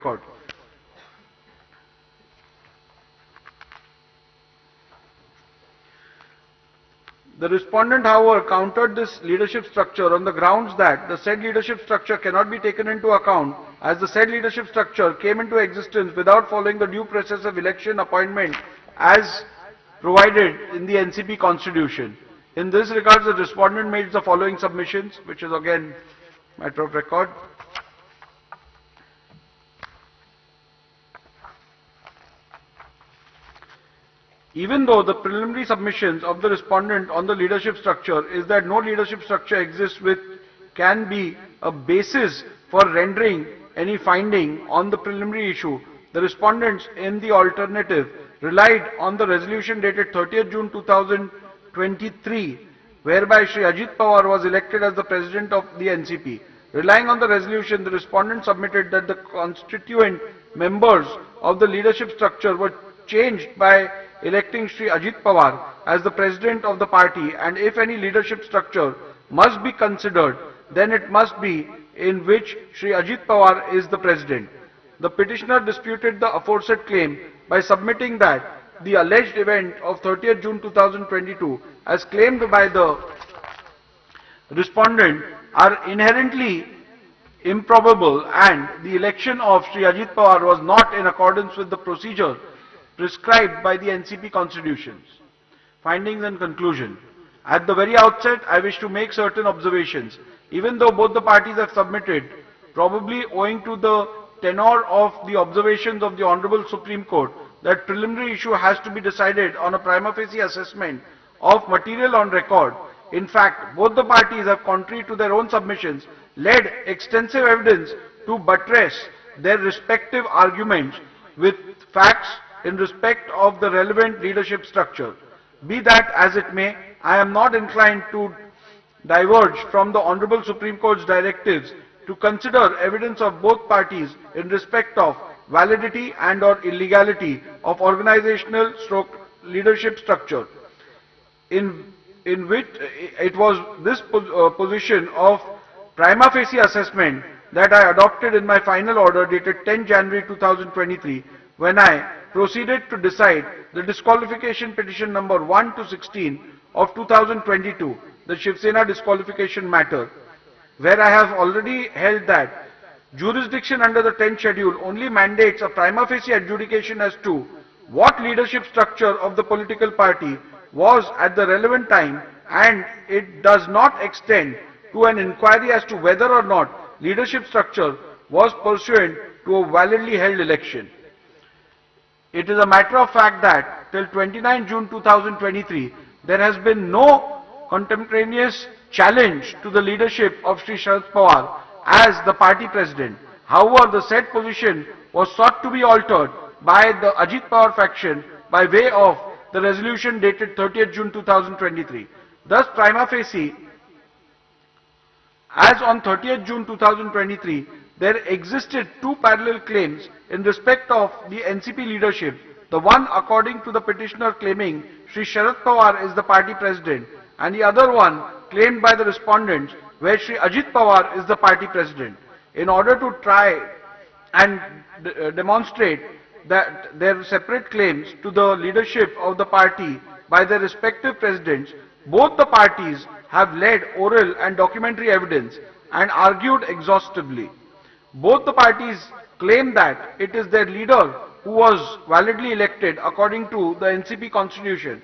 record. The respondent, however, countered this leadership structure on the grounds that the said leadership structure cannot be taken into account as the said leadership structure came into existence without following the due process of election appointment as provided in the NCP constitution. In this regard, the respondent made the following submissions, which is again matter of record. Even though the preliminary submissions of the respondent on the leadership structure is that no leadership structure exists which can be a basis for rendering any finding on the preliminary issue, the respondents in the alternative relied on the resolution dated 30th June 2023, whereby Shri Ajit Pawar was elected as the president of the NCP. Relying on the resolution, the respondent submitted that the constituent members of the leadership structure were changed by electing Shri Ajit Pawar as the president of the party, and if any leadership structure must be considered, then it must be in which Shri Ajit Pawar is the president. The petitioner disputed the aforesaid claim by submitting that the alleged event of 30th June 2022 as claimed by the respondent are inherently improbable and the election of Shri Ajit Pawar was not in accordance with the procedure prescribed by the NCP constitutions. Findings and conclusion. At the very outset, I wish to make certain observations. Even though both the parties have submitted, probably owing to the tenor of the observations of the Honorable Supreme Court, that preliminary issue has to be decided on a prima facie assessment of material on record. In fact, both the parties have, contrary to their own submissions, led extensive evidence to buttress their respective arguments with facts in respect of the relevant leadership structure. Be that as it may, I am not inclined to diverge from the Honorable Supreme Court's directives to consider evidence of both parties in respect of validity and or illegality of organizational stroke leadership structure, in which it was this position of prima facie assessment that I adopted in my final order dated 10 January 2023 when I proceeded to decide the disqualification petition number 1 to 16 of 2022, the Shiv Sena disqualification matter, where I have already held that jurisdiction under the 10th schedule only mandates a prima facie adjudication as to what leadership structure of the political party was at the relevant time, and it does not extend to an inquiry as to whether or not leadership structure was pursuant to a validly held election. It is a matter of fact that till 29 June 2023, there has been no contemporaneous challenge to the leadership of Shri Sharad Pawar as the party president. However, the said position was sought to be altered by the Ajit Pawar faction by way of the resolution dated 30th June 2023. Thus, prima facie, as on 30th June 2023, there existed two parallel claims in respect of the NCP leadership, the one according to the petitioner claiming Shri Sharad Pawar is the party president, and the other one claimed by the respondents where Shri Ajit Pawar is the party president. In order to try and demonstrate that their separate claims to the leadership of the party by their respective presidents, both the parties have led oral and documentary evidence and argued exhaustively. Both the parties claim that it is their leader who was validly elected according to the NCP constitution,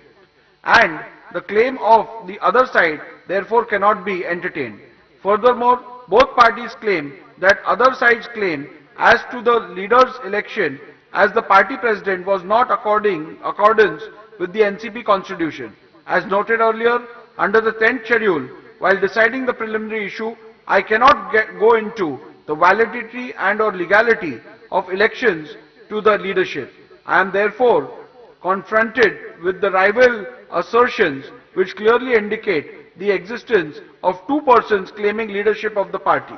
and the claim of the other side therefore cannot be entertained. Furthermore, both parties claim that other side's claim as to the leader's election as the party president was not accordance with the NCP constitution. As noted earlier, under the 10th schedule, while deciding the preliminary issue, I cannot go into the validity and or legality of elections to the leadership. I am therefore confronted with the rival assertions which clearly indicate the existence of two persons claiming leadership of the party.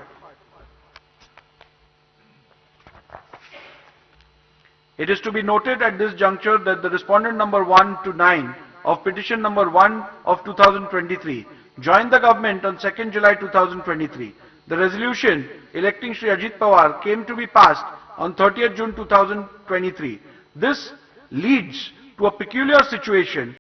It is to be noted at this juncture that the respondent number 1 to 9 of petition number 1 of 2023 joined the government on 2nd July 2023. The resolution electing Shri Ajit Pawar came to be passed on 30th June 2023. This leads to a peculiar situation